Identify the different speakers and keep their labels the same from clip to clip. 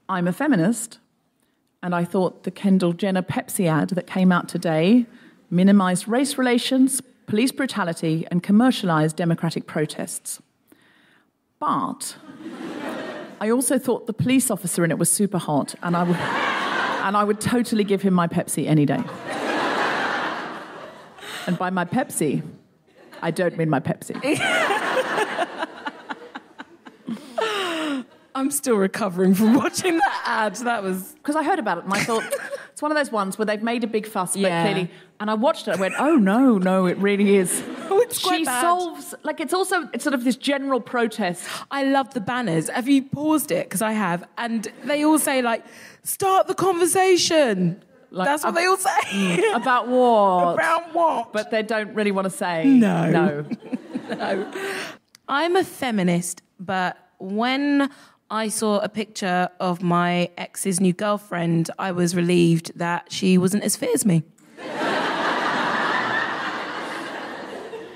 Speaker 1: I'm a feminist, and I thought the Kendall Jenner Pepsi ad that came out today minimised race relations, police brutality, and commercialised democratic protests. But I also thought the police officer in it was super hot, and I would totally give him my Pepsi any day. And by my Pepsi, I don't mean my Pepsi.
Speaker 2: I'm still recovering from watching that ad. That was...
Speaker 1: Because I heard about it and I thought, it's one of those ones where they've made a big fuss, but clearly... And I watched it, I went, oh, no, it really is.
Speaker 2: Oh, it's quite bad.
Speaker 1: Solves... Like, it's sort of this general protest.
Speaker 2: I love the banners. Have you paused it? Because I have. And they all say, like, start the conversation. Like, that's what they all say.
Speaker 1: About what?
Speaker 2: About what?
Speaker 1: But they don't really want to say.
Speaker 2: No.
Speaker 1: No.
Speaker 2: I'm a feminist, but when I saw a picture of my ex's new girlfriend, I was relieved that she wasn't as fit as me.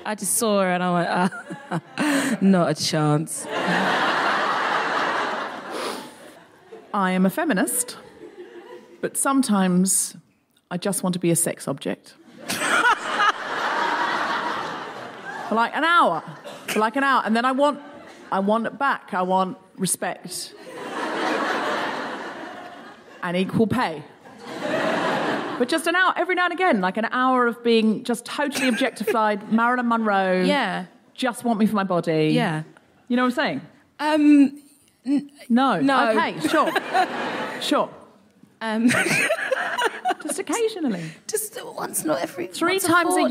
Speaker 2: I just saw her and I went, not a chance.
Speaker 1: I am a feminist, but sometimes I just want to be a sex object. For like an hour. And then I want it back. I want respect. And equal pay. But just an hour, every now and again, like an hour of being just totally objectified, Marilyn Monroe.
Speaker 2: Yeah.
Speaker 1: Just want me for my body.
Speaker 2: Yeah.
Speaker 1: You know what I'm saying? No. Okay, sure. Just occasionally.
Speaker 2: Just once, not every...
Speaker 1: Three times a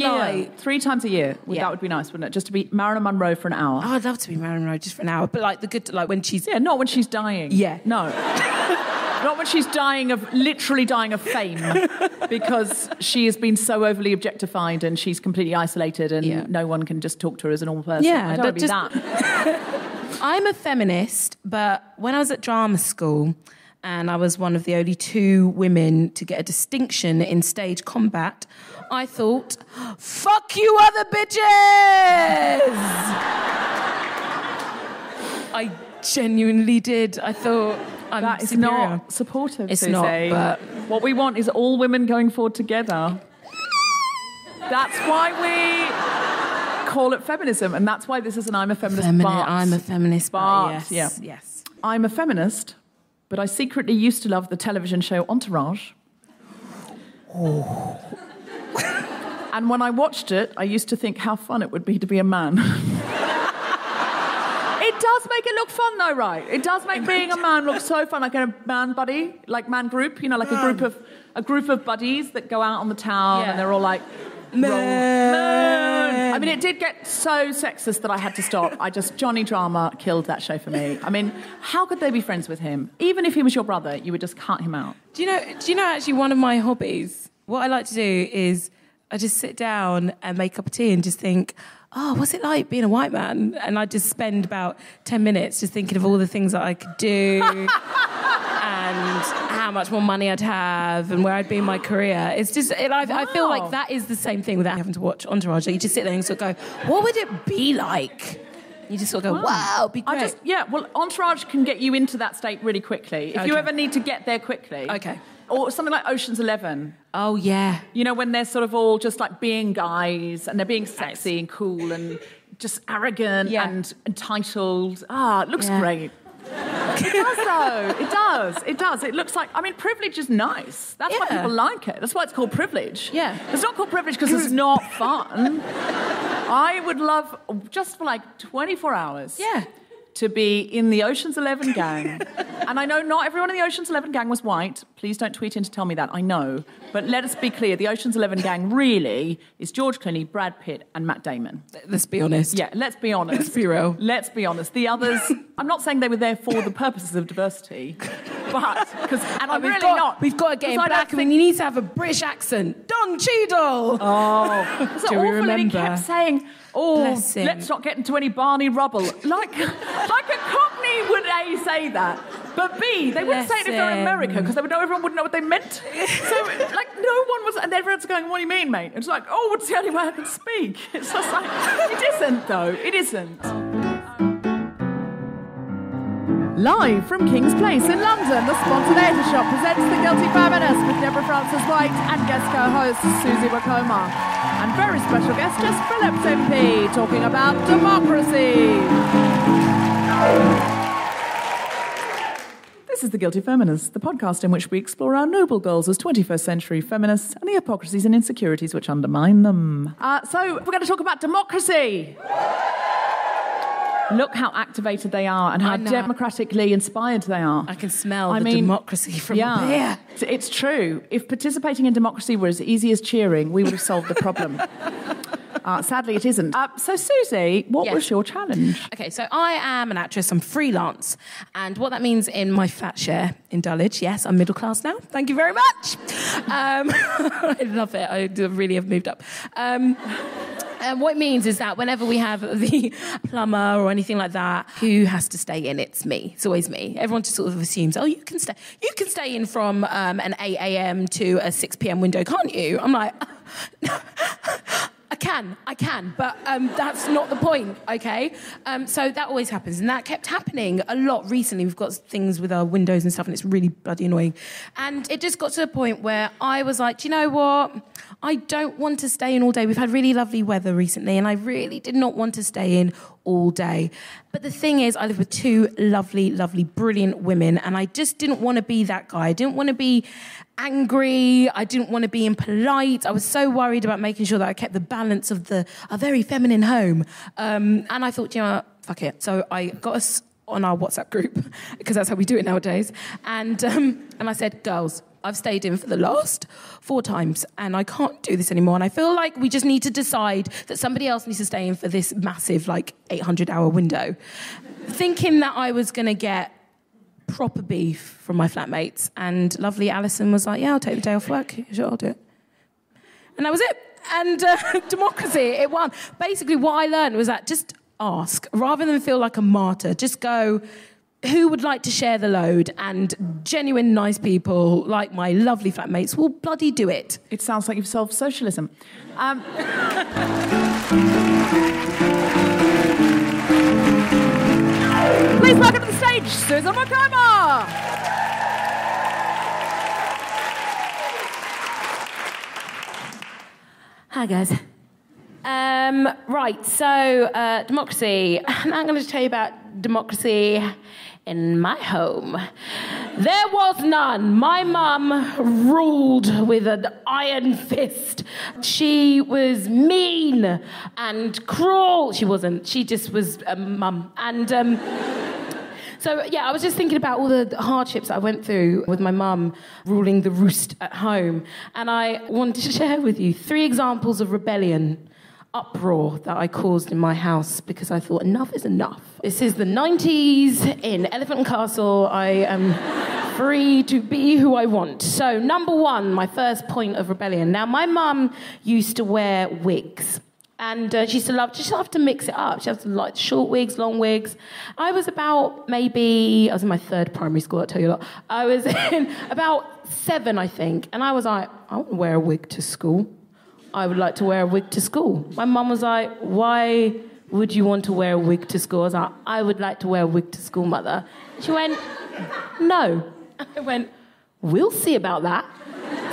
Speaker 1: year. That would be nice, wouldn't it? Just to be Marilyn Monroe for an hour.
Speaker 2: Oh, I'd love to be Marilyn Monroe just for an hour. But like the good, like when she's...
Speaker 1: Yeah, not when she's dying.
Speaker 2: Yeah.
Speaker 1: No. Not when she's literally dying of fame, because she has been so overly objectified and she's completely isolated and no one can just talk to her as a normal person.
Speaker 2: Yeah,
Speaker 1: I don't want to be that.
Speaker 2: I'm a feminist, but when I was at drama school and I was one of the only 2 women to get a distinction in stage combat, I thought, fuck you other bitches! I genuinely did. I thought...
Speaker 1: That is
Speaker 2: superior.
Speaker 1: not supportive,
Speaker 2: It's
Speaker 1: Susie.
Speaker 2: not, but...
Speaker 1: What we want is all women going forward together. That's why we call it feminism, and that's why this is an I'm a feminist
Speaker 2: I'm a feminist, but yes.
Speaker 1: I'm a feminist, but I secretly used to love the television show Entourage.
Speaker 2: Oh.
Speaker 1: And when I watched it, I used to think how fun it would be to be a man. It does make it look fun, though, right? It does make being a man look so fun, like a man buddy, like man group, you know, like a group of buddies that go out on the town and they're all like, man. I mean, it did get so sexist that I had to stop. Johnny Drama killed that show for me. I mean, how could they be friends with him? Even if he was your brother, you would just cut him out.
Speaker 2: Do you know actually one of my hobbies? What I like to do is I just sit down and make a cup of tea and just think, oh, what's it like being a white man? And I just spend about 10 minutes just thinking of all the things that I could do and how much more money I'd have and where I'd be in my career. It's just, I feel like that is the same thing without having to watch Entourage. You just sit there and sort of go, what would it be like? You just sort of go, wow, it'd be great.
Speaker 1: Well, Entourage can get you into that state really quickly. If you ever need to get there quickly.
Speaker 2: Okay.
Speaker 1: Or something like Ocean's 11.
Speaker 2: Oh, yeah.
Speaker 1: You know, when they're sort of all just like being guys and they're being sexy and cool and just arrogant and entitled. It looks great. It does, though. It does. It looks like... I mean, privilege is nice. That's why people like it. That's why it's called privilege.
Speaker 2: Yeah.
Speaker 1: It's not called privilege because it's not fun. I would love, just for like 24 hours...
Speaker 2: Yeah.
Speaker 1: to be in the Ocean's 11 gang. And I know not everyone in the Ocean's 11 gang was white. Please don't tweet in to tell me that. I know. But let us be clear. The Ocean's 11 gang really is George Clooney, Brad Pitt and Matt Damon.
Speaker 2: Let's be honest.
Speaker 1: Yeah, let's be honest.
Speaker 2: Let's be real.
Speaker 1: Let's be honest. The others... I'm not saying they were there for the purposes of diversity, but...
Speaker 2: We've got to get him black. I mean, he needs to have a British accent. Don Cheadle!
Speaker 1: Oh. It's
Speaker 2: Do we remember?
Speaker 1: And he kept saying... let's not get into any Barney rubble. Like a Cockney would A, say that, but B, they wouldn't say it if they're in America, because everyone would know what they meant. So, like, no one was... And everyone's going, what do you mean, mate? It's like, it's the only way I can speak. It's just like... It isn't, though. It isn't. Live from King's Place in London, the Sponsored Theatre Shop presents The Guilty Feminist with Deborah Frances-White and guest co-host Susan Wokoma. And very special guest Jess Phillips MP, talking about democracy. This is The Guilty Feminist, the podcast in which we explore our noble goals as 21st century feminists and the hypocrisies and insecurities which undermine them. So we're going to talk about democracy. Look how activated they are and how democratically inspired they are.
Speaker 2: I can smell the democracy from up here.
Speaker 1: It's true. If participating in democracy were as easy as cheering, we would have solved the problem. Sadly, it isn't. So, Susie, what was your challenge?
Speaker 2: Okay, so I am an actress. I'm freelance. And what that means in my flat share in Dulwich, yes, I'm middle class now. Thank you very much. I love it. I really have moved up. And what it means is that whenever we have the plumber or anything like that, who has to stay in? It's me. It's always me. Everyone just sort of assumes, oh, you can stay in from an 8 a.m. to a 6 p.m. window, can't you? I'm like, I can, but that's not the point, okay? So that always happens, and that kept happening a lot recently. We've got things with our windows and stuff, and it's really bloody annoying. And it just got to a point where I was like, do you know what? I don't want to stay in all day. We've had really lovely weather recently, and I really did not want to stay in all day. But the thing is, I live with two lovely, lovely, brilliant women, and I just didn't want to be that guy. I didn't want to be angry. I didn't want to be impolite. I was so worried about making sure that I kept the balance of a very feminine home. And I thought, you know what, fuck it. So I got us on our WhatsApp group, because that's how we do it nowadays. And I said, girls, I've stayed in for the last 4 times and I can't do this anymore. And I feel like we just need to decide that somebody else needs to stay in for this massive, 800-hour window. Thinking that I was going to get proper beef from my flatmates. And lovely Alison was like, yeah, I'll take the day off work. Sure, I'll do it. And that was it. And democracy, it won. Basically, what I learned was that just ask. Rather than feel like a martyr, just go, who would like to share the load? And genuine nice people, like my lovely flatmates, will bloody do it.
Speaker 1: It sounds like you've solved socialism. Please welcome to the stage, Susan Wokoma!
Speaker 2: Hi, guys. Right, so democracy. I'm going to tell you about democracy in my home. There was none. My mum ruled with an iron fist. She was mean and cruel. She wasn't. She just was a mum. And so, yeah, I was just thinking about all the hardships I went through with my mum ruling the roost at home. And I wanted to share with you 3 examples of rebellion, uproar that I caused in my house because I thought enough is enough. This is the 90s in Elephant and Castle. I am free to be who I want. So, number 1, my first point of rebellion. Now, my mum used to wear wigs. And she used to love to mix it up. She used to like short wigs, long wigs. I was in my 3rd primary school, I'll tell you a lot. I was in about 7, I think. And I was like, I want to wear a wig to school. I would like to wear a wig to school. My mum was like, why would you want to wear a wig to school? I was like, I would like to wear a wig to school, mother. She went, no. I went, we'll see about that.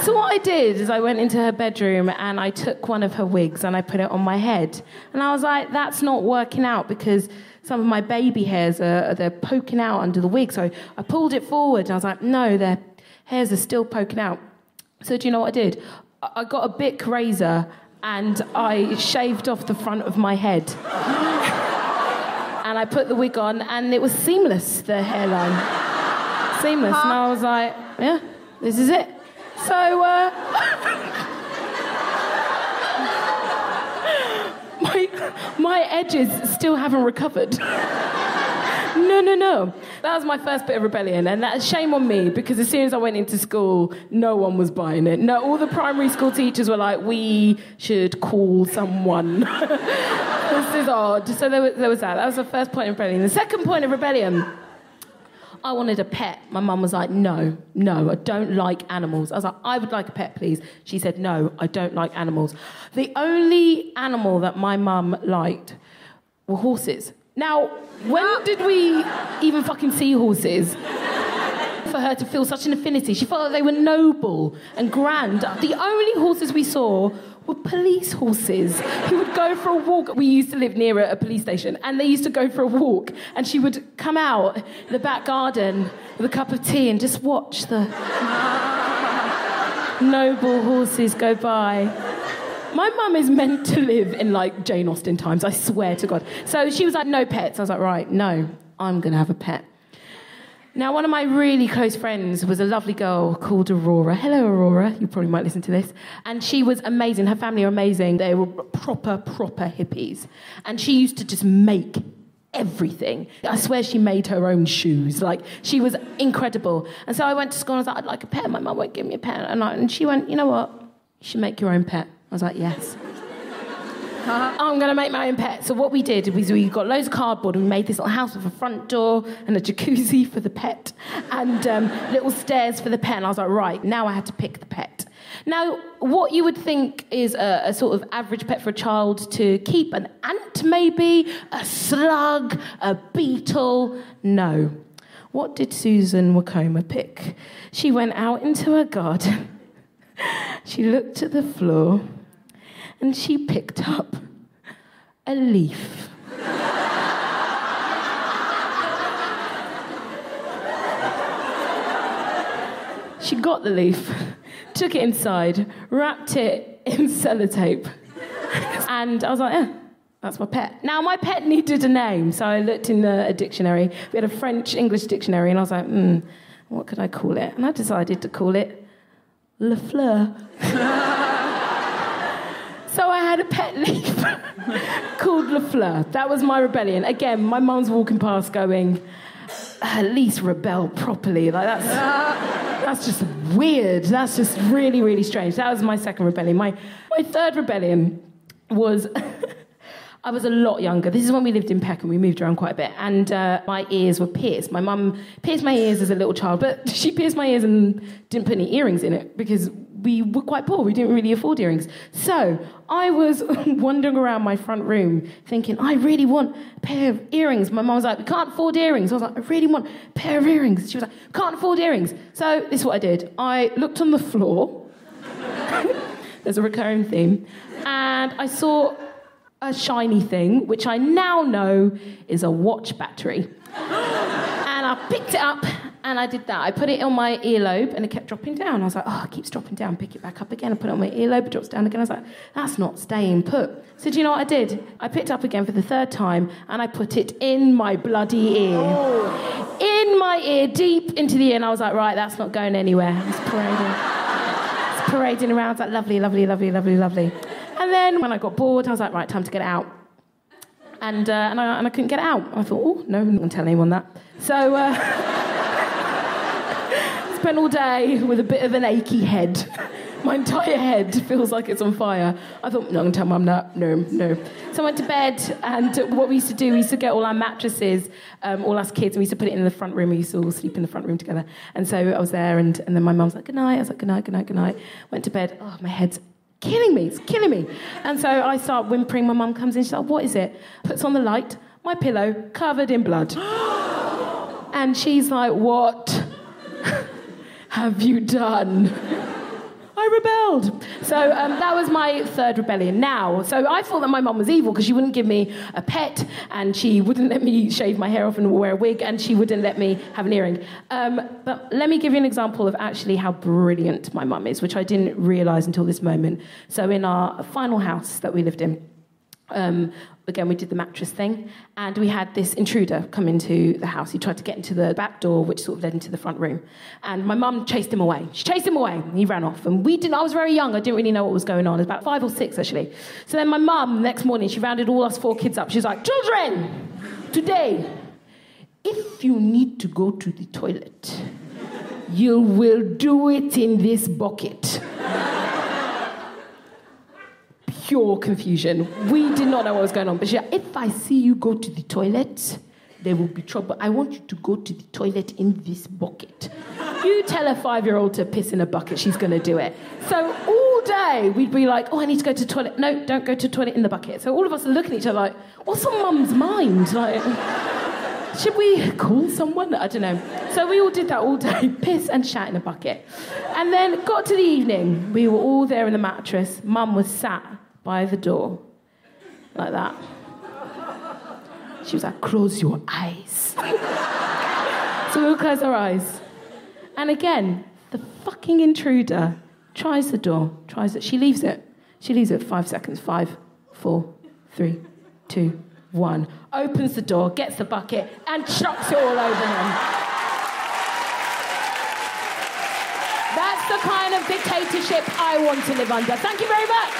Speaker 2: So what I did is I went into her bedroom and I took one of her wigs and I put it on my head. And I was like, that's not working out because some of my baby hairs, they're poking out under the wig. So I pulled it forward and I was like, no, their hairs are still poking out. So do you know what I did? I got a Bic razor and I shaved off the front of my head. And I put the wig on and it was seamless, the hairline. Seamless. And I was like, yeah, this is it. So, my edges still haven't recovered. No. That was my first bit of rebellion, and that's shame on me, because as soon as I went into school, no one was buying it. No, all the primary school teachers were like, we should call someone. This is odd. So there was that. That was the first point of rebellion. The second point of rebellion, I wanted a pet. My mum was like, no, I don't like animals. I was like, I would like a pet, please. She said, no, I don't like animals. The only animal that my mum liked were horses. Now, when did we even fucking see horses? For her to feel such an affinity. She felt that they were noble and grand. The only horses we saw were police horses who would go for a walk. We used to live near a police station, and they used to go for a walk, and she would come out in the back garden with a cup of tea and just watch the noble horses go by. My mum is meant to live in, like, Jane Austen times, I swear to God. So she was like, no pets. I was like, right, no, I'm going to have a pet. Now, one of my really close friends was a lovely girl called Aurora. Hello, Aurora. You probably might listen to this. And she was amazing. Her family are amazing. They were proper hippies. And she used to just make everything. I swear she made her own shoes. Like, she was incredible. And so I went to school and I was like, I'd like a pet. My mum won't give me a pet. And she went, you know what? You should make your own pet. I was like, yes. I'm going to make my own pet. So what we did was we got loads of cardboard and we made this little house with a front door and a jacuzzi for the pet and little stairs for the pet. And I was like, right, now I had to pick the pet. Now, what you would think is a sort of average pet for a child to keep, an ant maybe, a slug, a beetle. No. What did Susan Wokoma pick? She went out into her garden. She looked at the floor. And she picked up a leaf. She got the leaf, took it inside, wrapped it in sellotape. And I was like, that's my pet. Now, my pet needed a name, so I looked in a dictionary. We had a French-English dictionary, and I was like, what could I call it? And I decided to call it Le Fleur. So I had a pet leaf called Le Fleur. That was my rebellion. Again, my mum's walking past going, at least rebel properly. Like, that's just weird. That's just really, really strange. That was my second rebellion. My third rebellion was... I was a lot younger. This is when we lived in Peckham. We moved around quite a bit. And my ears were pierced. My mum pierced my ears as a little child, but she pierced my ears and didn't put any earrings in it because we were quite poor. We didn't really afford earrings. So I was wandering around my front room thinking, I really want a pair of earrings. My mum was like, we can't afford earrings. I was like, I really want a pair of earrings. She was like, can't afford earrings. So this is what I did. I looked on the floor. There's a recurring theme. And I saw a shiny thing, which I now know is a watch battery. And I picked it up and I did that. I put it on my earlobe and it kept dropping down. I was like, oh, it keeps dropping down. Pick it back up again. I put it on my earlobe, it drops down again. I was like, that's not staying put. So do you know what I did? I picked it up again for the third time and I put it in my bloody ear. Oh. In my ear, deep into the ear. And I was like, right, that's not going anywhere. It's parading around. I was like, lovely, lovely, lovely, lovely, lovely. And then when I got bored, I was like, right, time to get it out. And I couldn't get it out. I thought, oh, no, I'm not going to tell anyone that. So spent all day with a bit of an achy head. My entire head feels like it's on fire. I thought, no, I'm going to tell Mum that. No. So I went to bed, and what we used to do, we used to get all our mattresses, all us kids, and we used to put it in the front room. We used to all sleep in the front room together. And so I was there, and then my mum was like, good night. I was like, good night, good night, good night. Went to bed. Oh, my head's killing me, it's killing me. And so I start whimpering, my mum comes in, she's like, what is it? Puts on the light, my pillow covered in blood. And she's like, what have you done? I rebelled. So that was my third rebellion. Now, so I thought that my mum was evil because she wouldn't give me a pet and she wouldn't let me shave my hair off and wear a wig and she wouldn't let me have an earring. But let me give you an example of actually how brilliant my mum is, which I didn't realise until this moment. So in our final house that we lived in, again, we did the mattress thing, and we had this intruder come into the house. He tried to get into the back door, which sort of led into the front room. And my mum chased him away. She chased him away, and he ran off. And I was very young, I didn't really know what was going on. I was about 5 or 6, actually. So then my mum, the next morning, she rounded all us 4 kids up. She was like, children, today, if you need to go to the toilet, you will do it in this bucket. Pure confusion. We did not know what was going on. But she said, if I see you go to the toilet, there will be trouble. I want you to go to the toilet in this bucket. You tell a 5-year-old to piss in a bucket, she's going to do it. So all day we'd be like, oh, I need to go to the toilet. No, don't go to the toilet in the bucket. So all of us are looking at each other like, what's on mum's mind? Like, should we call someone? I don't know. So we all did that all day, piss and shat in a bucket. And then got to the evening, we were all there in the mattress. Mum was sat by the door, like that. She was like, close your eyes. So we all close our eyes. And again, the fucking intruder tries the door, tries it. She leaves it. She leaves it 5 seconds. 5, 4, 3, 2, 1. Opens the door, gets the bucket, and chucks it all over him. That's the kind of dictatorship I want to live under. Thank you very much.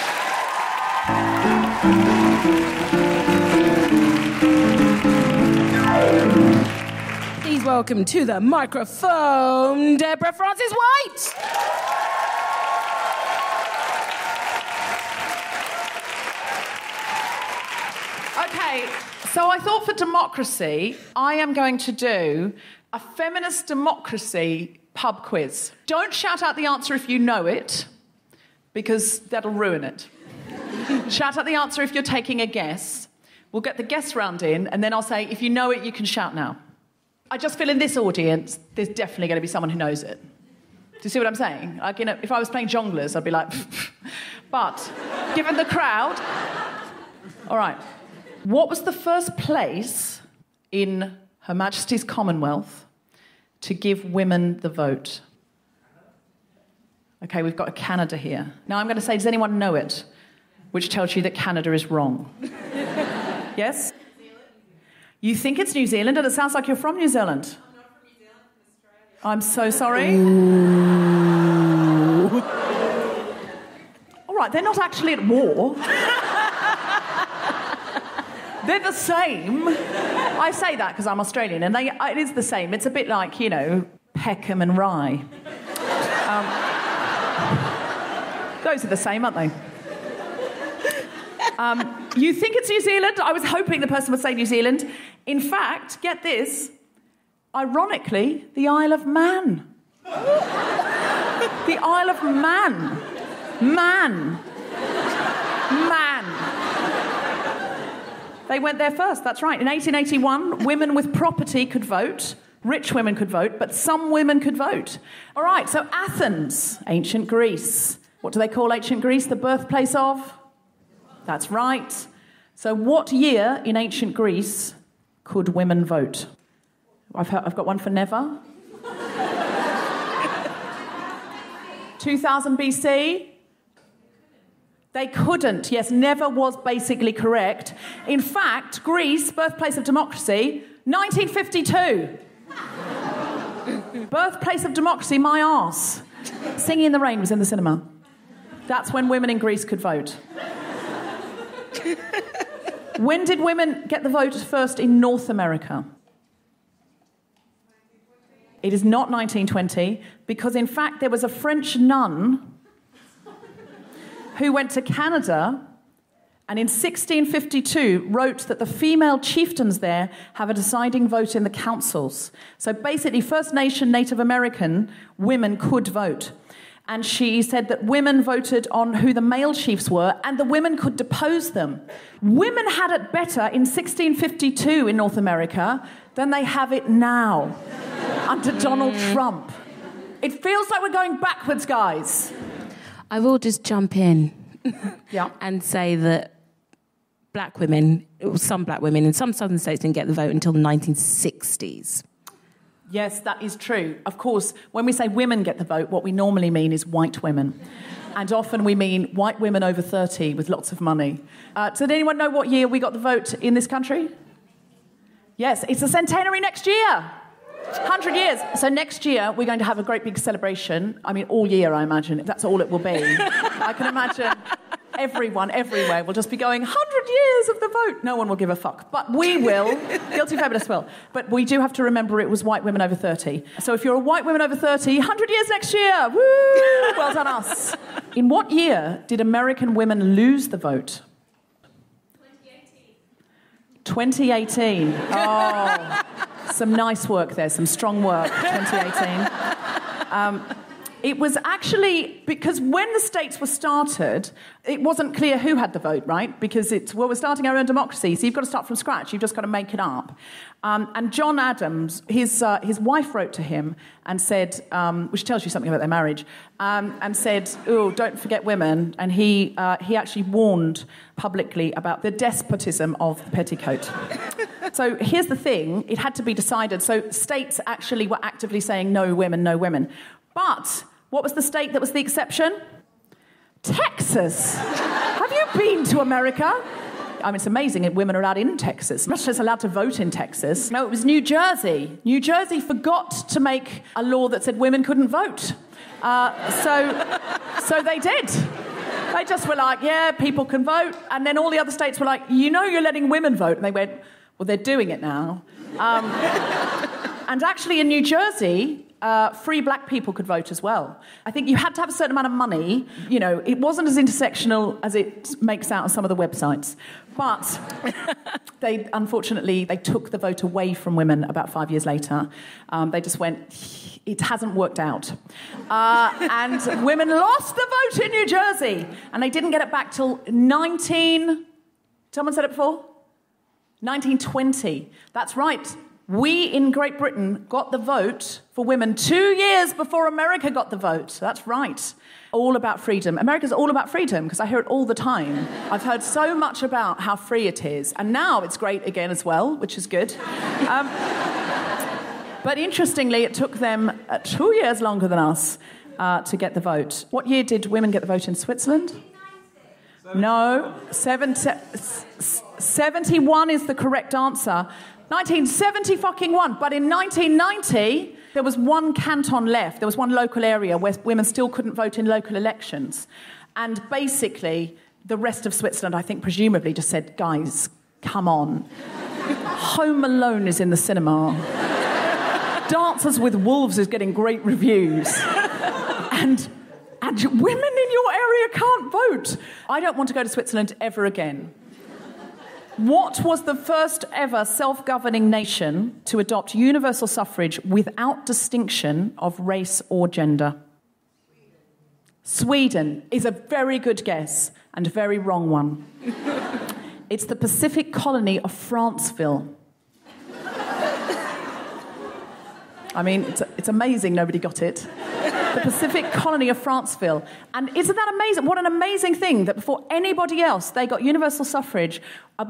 Speaker 2: Please welcome to the microphone, Deborah Frances-White.
Speaker 1: Okay, so I thought for democracy, I am going to do a feminist democracy pub quiz. Don't shout out the answer if you know it, because that'll ruin it. Shout out the answer if you're taking a guess. We'll get the guess round in, and then I'll say, if you know it, you can shout now. I just feel in this audience, there's definitely going to be someone who knows it. Do you see what I'm saying? Like, you know, if I was playing jongleurs, I'd be like, but given the crowd... All right. What was the first place in Her Majesty's Commonwealth to give women the vote? Okay, we've got a Canada here. Now I'm going to say, does anyone know it? Which tells you that Canada is wrong. Yes? You think it's New Zealand, and it sounds like you're from New Zealand.
Speaker 3: I'm not from New Zealand, I'm from Australia.
Speaker 1: I'm so sorry. All right, they're not actually at war. They're the same. I say that because I'm Australian, and it is the same. It's a bit like, you know, Peckham and Rye. Those are the same, aren't they? You think it's New Zealand? I was hoping the person would say New Zealand. In fact, get this, ironically, the Isle of Man. The Isle of Man. Man. They went there first, that's right. In 1881, women with property could vote. Rich women could vote, but some women could vote. All right, so Athens, ancient Greece. What do they call ancient Greece? The birthplace of? That's right. So what year in ancient Greece could women vote? I've got one for never. 2000 BC? They couldn't. Yes, never was basically correct. In fact, Greece, birthplace of democracy, 1952. Birthplace of democracy, my arse. Singing in the Rain was in the cinema. That's when women in Greece could vote. When did women get the vote first in North America? It is not 1920, because in fact there was a French nun who went to Canada and in 1652 wrote that the female chieftains there have a deciding vote in the councils. So basically, First Nation Native American women could vote. And she said that women voted on who the male chiefs were, and the women could depose them. Women had it better in 1652 in North America than they have it now under Donald Trump. It feels like we're going backwards, guys.
Speaker 2: I will just jump in
Speaker 1: and
Speaker 2: say that some black women in some southern states didn't get the vote until the 1960s.
Speaker 1: Yes, that is true. Of course, when we say women get the vote, what we normally mean is white women. And often we mean white women over 30 with lots of money. Did anyone know what year we got the vote in this country? Yes, it's a centenary next year. 100 years. So next year, we're going to have a great big celebration. I mean, all year, I imagine. That's all it will be. I can imagine everyone, everywhere, will just be going, 100 years of the vote. No one will give a fuck. But we will. Guilty Feminists will. But we do have to remember it was white women over 30. So if you're a white woman over 30, 100 years next year. Woo! Well done, us. In what year did American women lose the vote? 2018. Oh, some nice work there, some strong work, 2018. It was actually because when the states were started, it wasn't clear who had the vote, right? Because we're starting our own democracy, so you've got to start from scratch. You've just got to make it up. And John Adams, his wife wrote to him and said, which tells you something about their marriage, and said, "Oh, don't forget women." And he actually warned publicly about the despotism of the petticoat. So here's the thing: it had to be decided. So states actually were actively saying no women, no women. But what was the state that was the exception? Texas. Have you been to America? I mean, it's amazing that women are allowed in Texas. Much less allowed to vote in Texas. No, it was New Jersey. New Jersey forgot to make a law that said women couldn't vote. So they did. They just were like, yeah, people can vote. And then all the other states were like, you know you're letting women vote. And they went, well, they're doing it now. And actually in New Jersey, free black people could vote as well. I think you had to have a certain amount of money. You know, it wasn't as intersectional as it makes out on some of the websites. But unfortunately, they took the vote away from women about 5 years later. They just went, it hasn't worked out. And women lost the vote in New Jersey. And they didn't get it back till someone said it before? 1920. That's right. We in Great Britain got the vote for women 2 years before America got the vote. That's right. All about freedom. America's all about freedom, because I hear it all the time. I've heard so much about how free it is. And now it's great again as well, which is good. But interestingly, it took them 2 years longer than us to get the vote. What year did women get the vote in Switzerland? No, 71 is the correct answer. 1971, but in 1990, there was one canton left. There was one local area where women still couldn't vote in local elections. And basically, the rest of Switzerland, I think, presumably just said, guys, come on. Home Alone is in the cinema. Dances with Wolves is getting great reviews. And women in your area can't vote. I don't want to go to Switzerland ever again. What was the first ever self-governing nation to adopt universal suffrage without distinction of race or gender? Sweden is a very good guess and a very wrong one. It's the Pacific colony of Franceville. I mean, it's amazing nobody got it. The Pacific colony of Franceville. And isn't that amazing? What an amazing thing that before anybody else, they got universal suffrage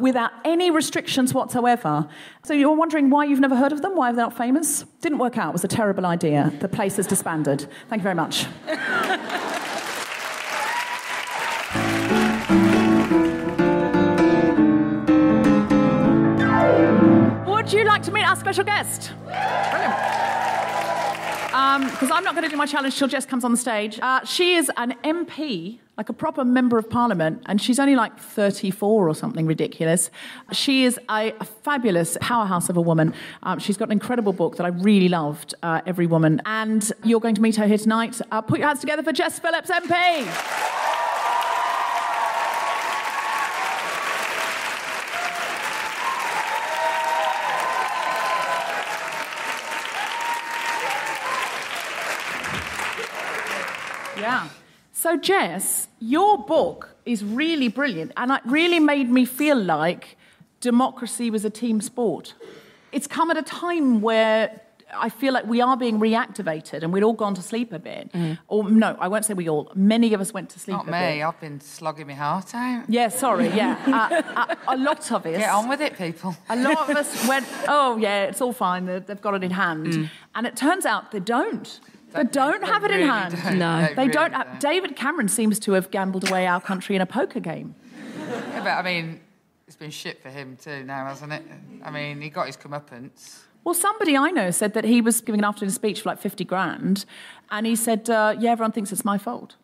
Speaker 1: without any restrictions whatsoever. So you're wondering why you've never heard of them? Why they're not famous? Didn't work out. It was a terrible idea. The place has disbanded. Thank you very much. Would you like to meet our special guest? Brilliant. Because I'm not going to do my challenge till Jess comes on the stage. She is an MP, like a proper member of Parliament, and she's only like 34 or something ridiculous. She is a fabulous powerhouse of a woman. She's got an incredible book that I really loved, Every Woman, and you're going to meet her here tonight. Put your hands together for Jess Phillips MP. Yeah. So, Jess, your book is really brilliant, and it really made me feel like democracy was a team sport. It's come at a time where I feel like we are being reactivated, and we'd all gone to sleep a bit. Mm. Or, no, I won't say we all. Many of us went to sleep a bit.
Speaker 3: Not me. I've been slogging my heart out.
Speaker 1: Yeah, sorry, yeah. A lot of us...
Speaker 3: Get on with it, people.
Speaker 1: A lot of us went, oh, yeah, it's all fine. They've got it in hand. Mm. And it turns out they don't. They don't have it in hand.
Speaker 2: No.
Speaker 1: They don't. David Cameron seems to have gambled away our country in a poker game.
Speaker 3: Yeah, but, I mean, it's been shit for him too now, hasn't it? I mean, he got his comeuppance.
Speaker 1: Well, somebody I know said that he was giving an afternoon speech for like 50 grand, and he said, yeah, everyone thinks it's my fault.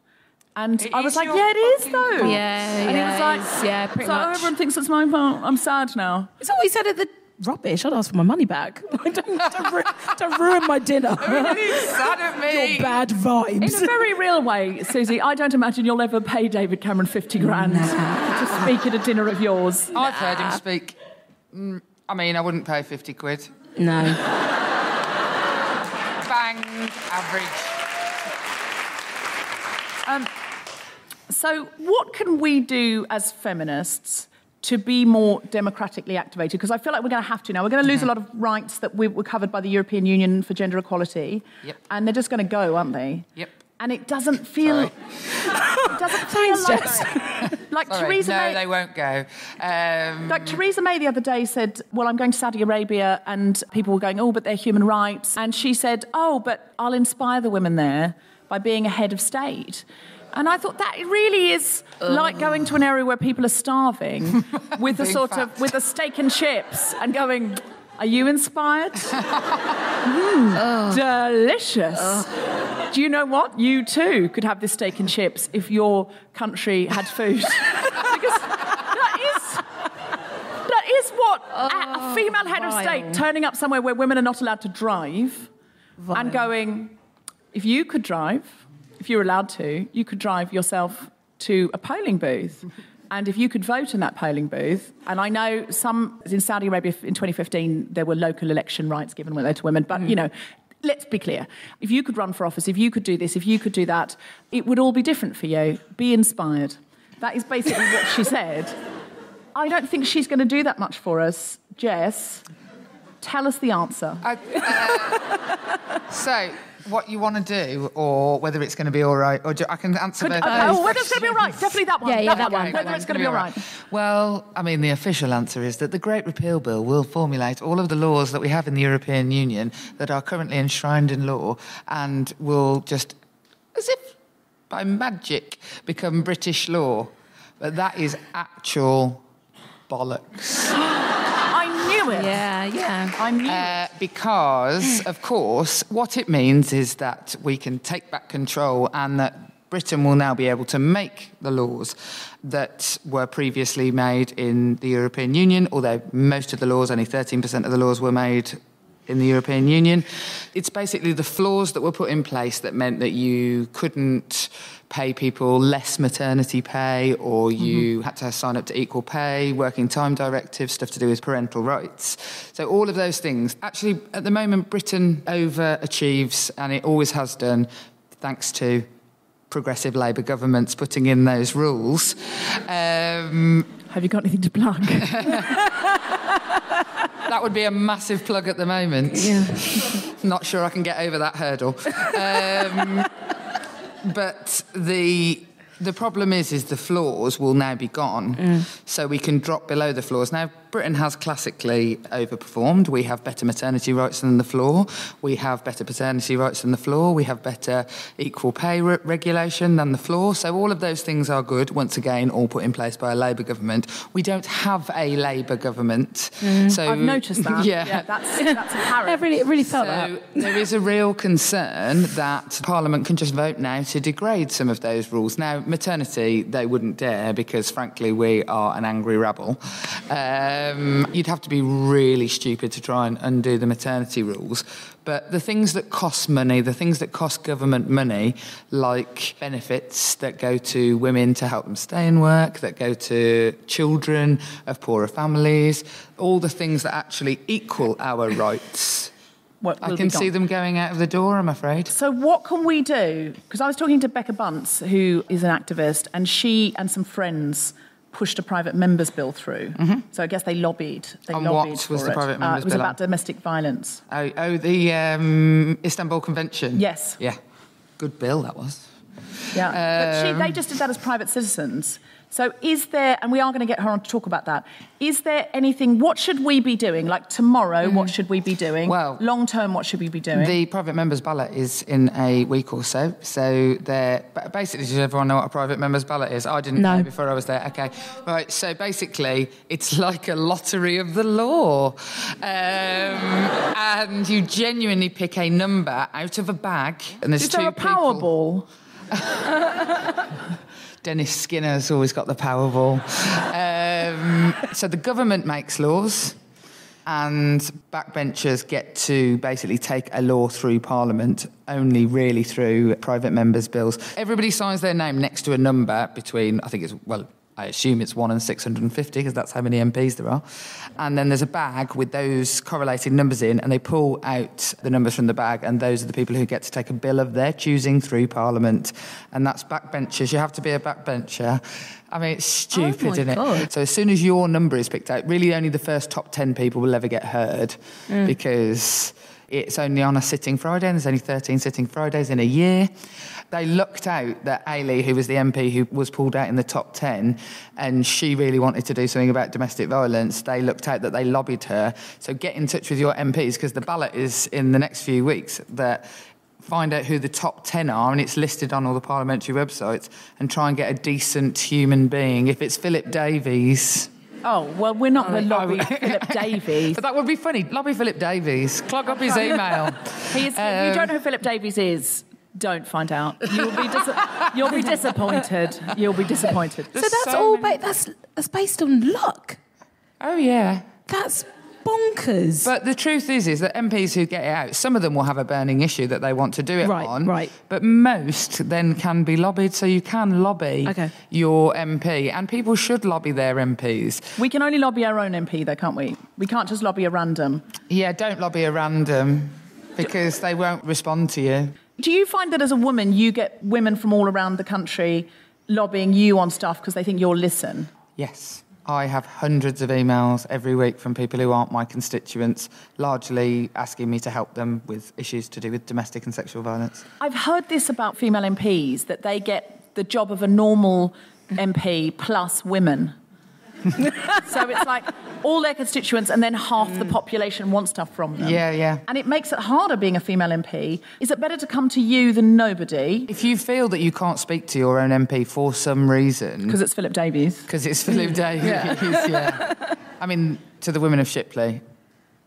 Speaker 1: And I was like, yeah, it is, though.
Speaker 2: Yeah,
Speaker 1: and he was like,
Speaker 2: yeah, pretty much.
Speaker 1: Everyone thinks it's my fault. I'm sad now.
Speaker 2: It's what he said at the... Rubbish, I'd ask for my money back. Don't ruin my dinner.
Speaker 3: He's sad at me.
Speaker 2: Your bad vibes.
Speaker 1: In a very real way, Susie, I don't imagine you'll ever pay David Cameron 50 grand to speak at a dinner of yours.
Speaker 3: I've heard him speak. I mean, I wouldn't pay 50 quid.
Speaker 2: No.
Speaker 3: Bang, average.
Speaker 1: So what can we do as feminists to be more democratically activated? Because I feel like we're going to have to now. We're going to lose a lot of rights that were covered by the European Union for gender equality.
Speaker 3: Yep.
Speaker 1: And they're just going to go, aren't they?
Speaker 3: Yep.
Speaker 1: And it doesn't feel... It doesn't feel like Theresa May...
Speaker 3: No, they won't go.
Speaker 1: Like Theresa May the other day said, well, I'm going to Saudi Arabia, and people were going, oh, but they're human rights. And she said, oh, but I'll inspire the women there by being a head of state. And I thought that really is like going to an area where people are starving with a sort of with a steak and chips and going, are you inspired? Delicious. Do you know what? You too could have this steak and chips if your country had food. Because that is what a female head of state turning up somewhere where women are not allowed to drive and going, if you could drive, if you're allowed to, you could drive yourself to a polling booth. And if you could vote in that polling booth, and I know in Saudi Arabia in 2015, there were local election rights given to women, but, you know, let's be clear. If you could run for office, if you could do this, if you could do that, it would all be different for you. Be inspired. That is basically what she said. I don't think she's going to do that much for us. Jess, tell us the answer.
Speaker 3: So, what you want to do, or whether it's going to be all right, or I can answer both.
Speaker 1: Whether it's going to be all right, definitely that one.
Speaker 2: Yeah, that one.
Speaker 1: Whether it's going to be all right.
Speaker 3: Well, I mean, the official answer is that the Great Repeal Bill will formulate all of the laws that we have in the European Union that are currently enshrined in law, and will just, as if by magic, become British law. But that is actual bollocks.
Speaker 1: Yeah. I knew it.
Speaker 3: Because, of course, what it means is that we can take back control and that Britain will now be able to make the laws that were previously made in the European Union, although most of the laws, only 13% of the laws were made in the European Union. It's basically the flaws that were put in place that meant that you couldn't pay people less maternity pay, or you had to sign up to equal pay, working time directives, stuff to do with parental rights. So all of those things. Actually, at the moment, Britain overachieves, and it always has done, thanks to progressive Labour governments putting in those rules.
Speaker 1: Have you got anything to plug?
Speaker 3: That would be a massive plug at the moment.
Speaker 1: Yeah.
Speaker 3: Not sure I can get over that hurdle. But the problem is the flaws will now be gone, so we can drop below the flaws. Now, Britain has classically overperformed. We have better maternity rights than the floor. We have better paternity rights than the floor. We have better equal pay regulation than the floor. So all of those things are good, once again, all put in place by a Labour government. We don't have a Labour government. So
Speaker 1: I've noticed that.
Speaker 3: Yeah,
Speaker 1: that's apparent.
Speaker 2: I really felt that.
Speaker 3: There is a real concern that Parliament can just vote now to degrade some of those rules. Now, maternity, they wouldn't dare, because, frankly, we are an angry rabble. You'd have to be really stupid to try and undo the maternity rules. But the things that cost money, the things that cost government money, like benefits that go to women to help them stay in work, that go to children of poorer families, all the things that actually equal our rights, I can see them going out of the door, I'm afraid.
Speaker 1: So what can we do? Because I was talking to Becca Bunce, who is an activist, and she and some friends pushed a private members bill through. So I guess they lobbied.
Speaker 3: What was the private members bill?
Speaker 1: It was about domestic violence.
Speaker 3: The Istanbul Convention?
Speaker 1: Yes.
Speaker 3: Yeah. Good bill, that was.
Speaker 1: Yeah. But they just did that as private citizens. So is there, and we are going to get her on to talk about that, is there anything, what should we be doing? Like tomorrow, what should we be doing?
Speaker 3: Well,
Speaker 1: long term, what should we be doing?
Speaker 3: The private members ballot is in a week or so. So basically, does everyone know what a private members ballot is? I didn't know before I was there. Okay. Right. So basically, it's like a lottery of the law. And you genuinely pick a number out of a bag. And there's two people. Is there a
Speaker 1: Powerball?
Speaker 3: Dennis Skinner's always got the Powerball. So the government makes laws, and backbenchers get to basically take a law through Parliament only really through private members' bills. Everybody signs their name next to a number between, I think it's, I assume it's 1 in 650 because that's how many MPs there are. And then there's a bag with those correlated numbers in, and they pull out the numbers from the bag, and those are the people who get to take a bill of their choosing through Parliament. And that's backbenchers. You have to be a backbencher. I mean, it's stupid, isn't it? So as soon as your number is picked out, really only the first top 10 people will ever get heard because it's only on a sitting Friday, and there's only 13 sitting Fridays in a year. They looked out that Ailey, who was the MP who was pulled out in the top 10, and she really wanted to do something about domestic violence, they looked out that they lobbied her. So get in touch with your MPs, because the ballot is in the next few weeks, that find out who the top 10 are, and it's listed on all the parliamentary websites, and try and get a decent human being. If it's Philip Davies...
Speaker 1: Oh, well, we're not going to lobby Philip Davies.
Speaker 3: But that would be funny. Lobby Philip Davies. Clog up his email.
Speaker 1: If you don't know who Philip Davies is, don't find out. You'll be disappointed. You'll be disappointed.
Speaker 2: So that's all... That's based on luck.
Speaker 3: Oh, yeah.
Speaker 2: That's bonkers.
Speaker 3: But the truth is that MPs who get it out, some of them will have a burning issue that they want to do it on.
Speaker 2: Right.
Speaker 3: But most then can be lobbied, so you can lobby your MP, and people should lobby their MPs.
Speaker 1: We can only lobby our own MP, though, can't we? We can't just lobby a random.
Speaker 3: Yeah, don't lobby a random, because they won't respond to you.
Speaker 1: Do you find that as a woman, you get women from all around the country lobbying you on stuff because they think you'll listen?
Speaker 3: Yes. I have hundreds of emails every week from people who aren't my constituents, largely asking me to help them with issues to do with domestic and sexual violence.
Speaker 1: I've heard this about female MPs, that they get the job of a normal MP plus women. So it's like all their constituents and then half the population want stuff from them.
Speaker 3: Yeah.
Speaker 1: And it makes it harder being a female MP. Is it better to come to you than nobody?
Speaker 3: If you feel that you can't speak to your own MP for some reason...
Speaker 1: Because it's Philip Davies.
Speaker 3: Because it's Philip Davies, yeah. I mean, to the women of Shipley,